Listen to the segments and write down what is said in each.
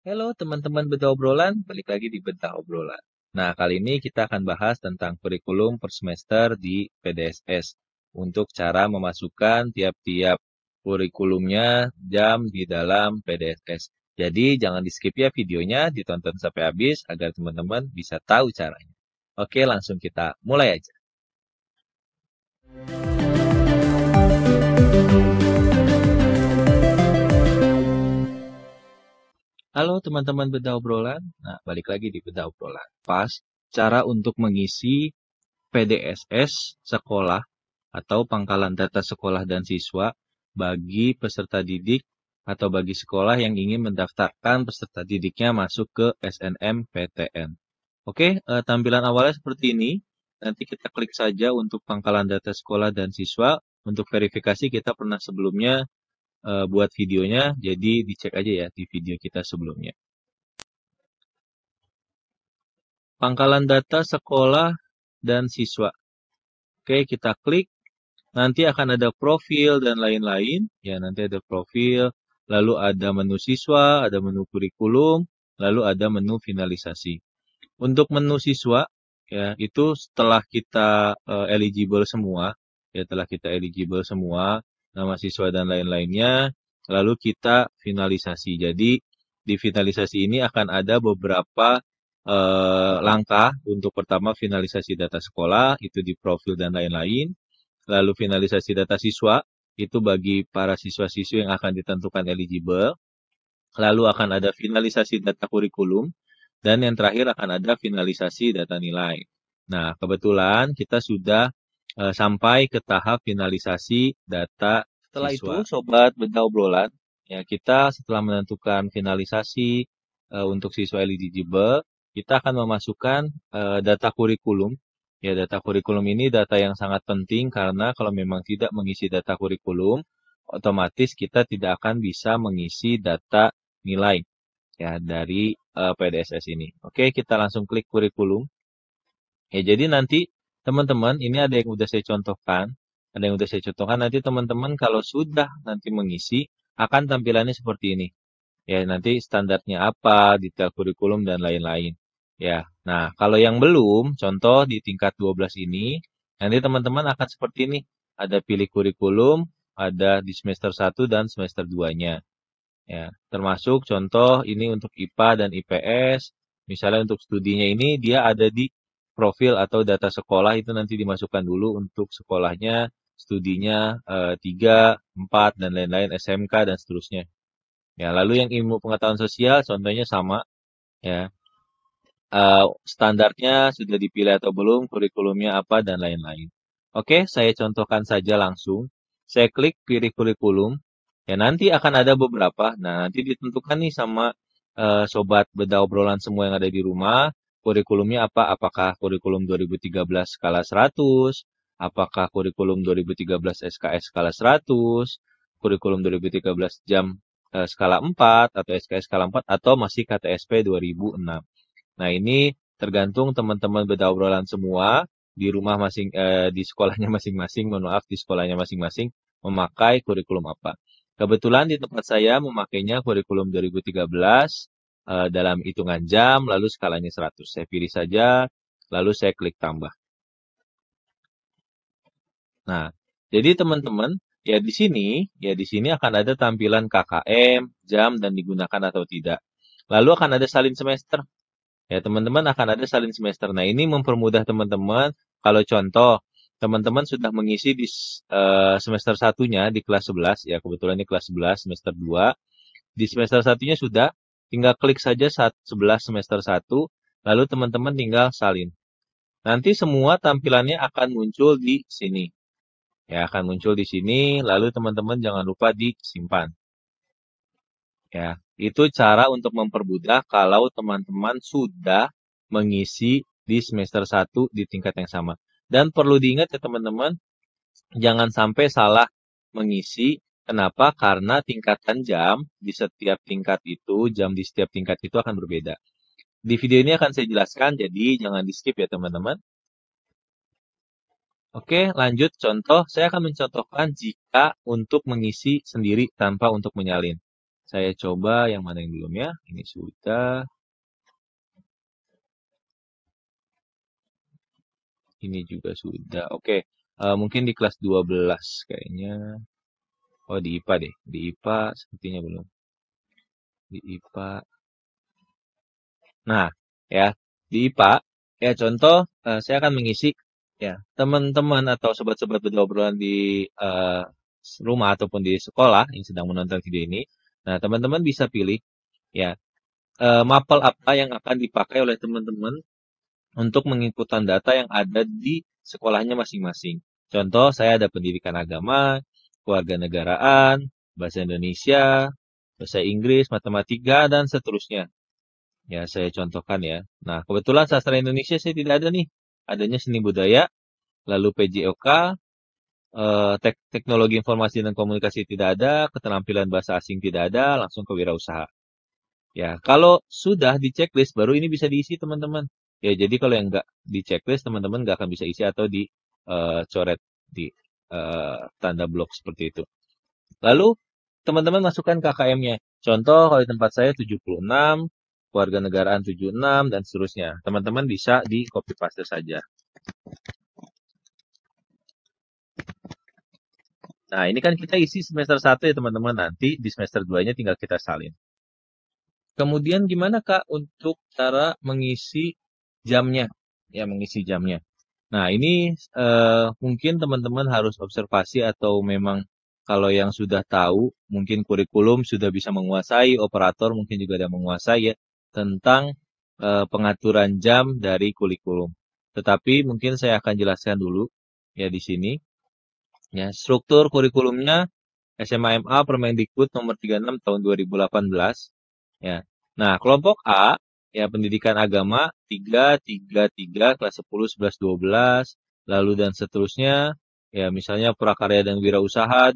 Halo teman-teman Bedah Obrolan, balik lagi di Bedah Obrolan. Nah, kali ini kita akan bahas tentang kurikulum per semester di PDSS untuk cara memasukkan tiap-tiap kurikulumnya jam di dalam PDSS. Jadi jangan di skip ya videonya, ditonton sampai habis agar teman-teman bisa tahu caranya. Oke, langsung kita mulai aja. Halo teman-teman Bedah Obrolan. Nah, balik lagi di Bedah Obrolan. Pas cara untuk mengisi PDSS sekolah atau pangkalan data sekolah dan siswa bagi peserta didik atau bagi sekolah yang ingin mendaftarkan peserta didiknya masuk ke SNMPTN. Oke, tampilan awalnya seperti ini. Nanti kita klik saja untuk pangkalan data sekolah dan siswa. Untuk verifikasi kita pernah sebelumnya buat videonya, jadi dicek aja ya di video kita sebelumnya. Pangkalan data sekolah dan siswa. Oke, kita klik. Nanti akan ada profil dan lain-lain. Ya, nanti ada profil, lalu ada menu siswa, ada menu kurikulum, lalu ada menu finalisasi. Untuk menu siswa, ya itu setelah kita eligible semua, ya setelah kita eligible semua, nama siswa dan lain-lainnya, lalu kita finalisasi. Jadi di finalisasi ini akan ada beberapa langkah. Untuk pertama finalisasi data sekolah, itu di profil dan lain-lain. Lalu finalisasi data siswa, itu bagi para siswa-siswi yang akan ditentukan eligible. Lalu akan ada finalisasi data kurikulum. Dan yang terakhir akan ada finalisasi data nilai. Nah, kebetulan kita sudah sampai ke tahap finalisasi data Setelah siswa. Itu, Sobat Bedah Obrolan, ya kita setelah menentukan finalisasi untuk siswa eligible, kita akan memasukkan data kurikulum. Ya, data kurikulum ini data yang sangat penting karena kalau memang tidak mengisi data kurikulum, otomatis kita tidak akan bisa mengisi data nilai ya dari PDSS ini. Oke, kita langsung klik kurikulum. Ya, jadi nanti teman-teman ini ada yang udah saya contohkan, nanti teman-teman kalau sudah nanti mengisi akan tampilannya seperti ini. Ya, nanti standarnya apa, detail kurikulum dan lain-lain. Ya. Nah, kalau yang belum, contoh di tingkat 12 ini, nanti teman-teman akan seperti ini. Ada pilih kurikulum, ada di semester 1 dan semester 2-nya. Ya, termasuk contoh ini untuk IPA dan IPS. Misalnya untuk studinya ini dia ada di profil atau data sekolah itu nanti dimasukkan dulu untuk sekolahnya, studinya 3, 4 dan lain-lain SMK dan seterusnya. Ya, lalu yang ilmu pengetahuan sosial contohnya sama ya. Standarnya sudah dipilih atau belum, kurikulumnya apa dan lain-lain. Oke, saya contohkan saja langsung. Saya klik pilih kurikulum. Ya, nanti akan ada beberapa. Nah, nanti ditentukan nih sama sobat Bedah Obrolan semua yang ada di rumah. Kurikulumnya apa? Apakah kurikulum 2013 skala 100? Apakah kurikulum 2013 SKS skala 100? Kurikulum 2013 jam skala 4 atau SKS skala 4 atau masih KTSP 2006. Nah, ini tergantung teman-teman Bedah Obrolan semua di rumah di sekolahnya masing-masing, mohon maaf di sekolahnya masing-masing memakai kurikulum apa. Kebetulan di tempat saya memakainya kurikulum 2013 dalam hitungan jam, lalu skalanya 100. Saya pilih saja, lalu saya klik tambah. Nah, jadi teman-teman, ya di sini akan ada tampilan KKM, jam dan digunakan atau tidak. Lalu akan ada salin semester. Ya, teman-teman akan ada salin semester. Nah, ini mempermudah teman-teman. Kalau contoh, teman-teman sudah mengisi di semester satunya di kelas 11, ya kebetulan ini kelas 11 semester 2. Di semester satunya sudah, tinggal klik saja 11 semester 1, lalu teman-teman tinggal salin. Nanti semua tampilannya akan muncul di sini. Ya, akan muncul di sini, lalu teman-teman jangan lupa disimpan. Ya, itu cara untuk mempermudah kalau teman-teman sudah mengisi di semester 1 di tingkat yang sama. Dan perlu diingat ya teman-teman, jangan sampai salah mengisi. Kenapa? Karena tingkatan jam di setiap tingkat itu, jam di setiap tingkat itu akan berbeda. Di video ini akan saya jelaskan, jadi jangan di skip ya teman-teman. Oke, lanjut contoh. Saya akan mencontohkan jika untuk mengisi sendiri tanpa untuk menyalin. Saya coba yang mana yang belum ya. Ini sudah. Ini juga sudah. Oke. Mungkin di kelas 12 kayaknya. Oh, di IPA deh. Di IPA sepertinya belum. Di IPA. Nah, ya. Di IPA, ya contoh, saya akan mengisi, ya, teman-teman atau sobat-sobat berobrolan di rumah ataupun di sekolah yang sedang menonton video ini. Nah, teman-teman bisa pilih, ya, mapel apa yang akan dipakai oleh teman-teman untuk menginputkan data yang ada di sekolahnya masing-masing. Contoh, saya ada pendidikan agama, kewarganegaraan, bahasa Indonesia, bahasa Inggris, matematika, dan seterusnya. Ya, saya contohkan ya. Nah, kebetulan sastra Indonesia saya tidak ada nih. Adanya seni budaya, lalu PJOK, teknologi informasi dan komunikasi tidak ada, keterampilan bahasa asing tidak ada, langsung ke wirausaha. Ya, kalau sudah di checklist, baru ini bisa diisi teman-teman. Ya, jadi kalau yang nggak di checklist, teman-teman nggak akan bisa isi atau dicoret di tanda blok seperti itu. Lalu, teman-teman masukkan KKM-nya. Contoh, kalau di tempat saya 76, kewarganegaraan 76, dan seterusnya. Teman-teman bisa di copy paste saja. Nah, ini kan kita isi semester 1 ya teman-teman. Nanti di semester 2-nya tinggal kita salin. Kemudian gimana Kak untuk cara mengisi jamnya? Ya, mengisi jamnya. Nah, ini mungkin teman-teman harus observasi atau memang kalau yang sudah tahu, mungkin kurikulum sudah bisa menguasai, operator mungkin juga ada menguasai ya, tentang pengaturan jam dari kurikulum. Tetapi mungkin saya akan jelaskan dulu ya di sini. Ya, struktur kurikulumnya SMA MA Permendikbud nomor 36 tahun 2018. Ya. Nah, kelompok A ya pendidikan agama 3 kelas 10 11 12 lalu dan seterusnya ya misalnya prakarya dan wirausaha 2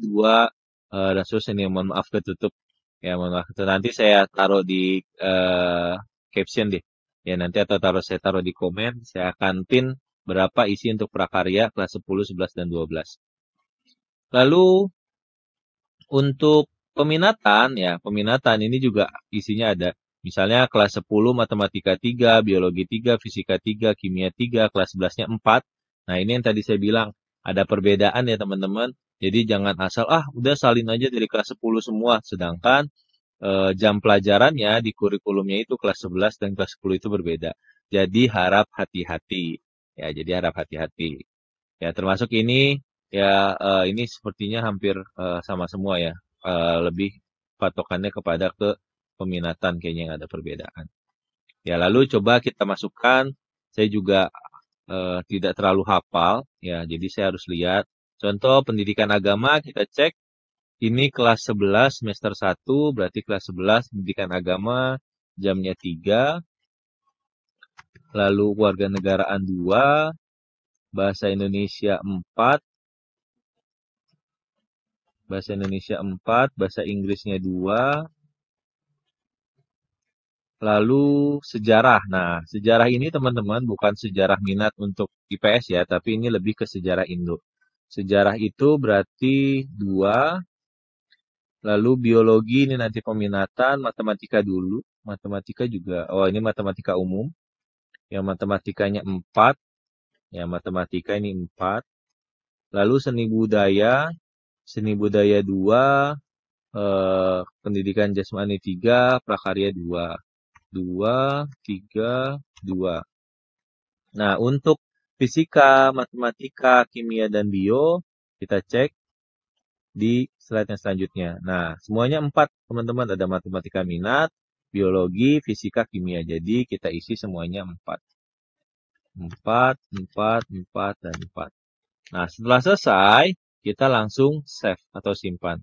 dan seterusnya ini mohon maaf ketutup ya mohon maaf nanti saya taruh di caption deh ya nanti atau saya taruh di komen saya akan pin berapa isi untuk prakarya kelas 10 11 dan 12. Lalu untuk peminatan, ya peminatan ini juga isinya ada. Misalnya kelas 10 matematika 3, biologi 3, fisika 3, kimia 3, kelas 11-nya 4. Nah ini yang tadi saya bilang, ada perbedaan ya teman-teman. Jadi jangan asal, udah salin aja dari kelas 10 semua. Sedangkan jam pelajarannya di kurikulumnya itu kelas 11 dan kelas 10 itu berbeda. Jadi harap hati-hati. Ya, jadi harap hati-hati. Ya, termasuk ini ya ini sepertinya hampir sama semua ya. Lebih patokannya kepada ke peminatan kayaknya yang ada perbedaan. Ya, lalu coba kita masukkan. Saya juga tidak terlalu hafal ya, jadi saya harus lihat. Contoh pendidikan agama kita cek ini kelas 11 semester 1 berarti kelas 11 pendidikan agama jamnya 3, lalu warganegaraan 2, bahasa Indonesia 4, bahasa Indonesia 4, bahasa Inggrisnya 2, lalu sejarah. Nah, sejarah ini teman-teman bukan sejarah minat untuk IPS ya, tapi ini lebih ke sejarah Indo. Sejarah itu berarti 2, lalu biologi ini nanti peminatan, matematika dulu. Matematika juga, oh ini matematika umum. Yang matematikanya 4, ya matematika ini 4. Lalu seni budaya 2, pendidikan jasmani 3, prakarya 2. 2, 3, 2. Nah, untuk fisika, matematika, kimia, dan bio, kita cek di slide yang selanjutnya. Nah, semuanya 4, teman-teman. Ada matematika minat, biologi, fisika, kimia. Jadi, kita isi semuanya 4. 4, 4, 4, dan 4. Nah, setelah selesai, kita langsung save atau simpan.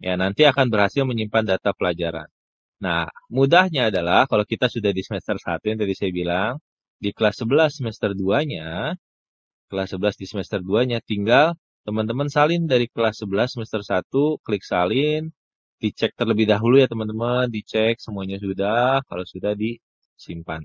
Ya, nanti akan berhasil menyimpan data pelajaran. Nah, mudahnya adalah kalau kita sudah di semester 1 yang tadi saya bilang, di kelas 11 semester 2-nya, kelas 11 di semester 2-nya tinggal teman-teman salin dari kelas 11 semester 1, klik salin, dicek terlebih dahulu ya teman-teman, dicek semuanya sudah, kalau sudah disimpan.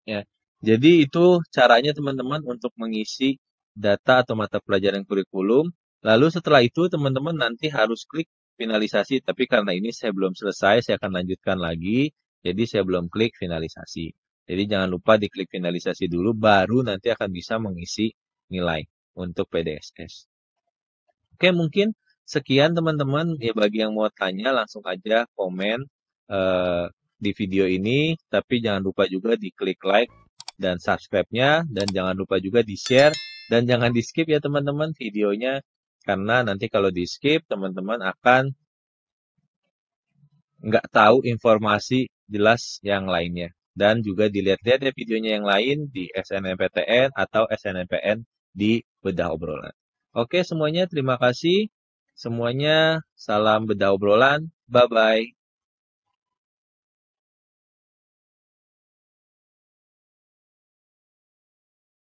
Ya. Jadi itu caranya teman-teman untuk mengisi data atau mata pelajaran kurikulum. Lalu setelah itu teman-teman nanti harus klik finalisasi, tapi karena ini saya belum selesai, saya akan lanjutkan lagi. Jadi saya belum klik finalisasi. Jadi jangan lupa diklik finalisasi dulu, baru nanti akan bisa mengisi nilai untuk PDSS. Oke, mungkin sekian teman-teman. Ya bagi yang mau tanya langsung aja komen di video ini. Tapi jangan lupa juga diklik like dan subscribe-nya. Dan jangan lupa juga di-share. Dan jangan di-skip ya teman-teman videonya. Karena nanti kalau di-skip teman-teman akan nggak tahu informasi jelas yang lainnya. Dan juga dilihat-lihat ya videonya yang lain di SNMPTN atau SNMPN di Bedah Obrolan. Oke semuanya, terima kasih. Semuanya salam Bedah Obrolan. Bye-bye.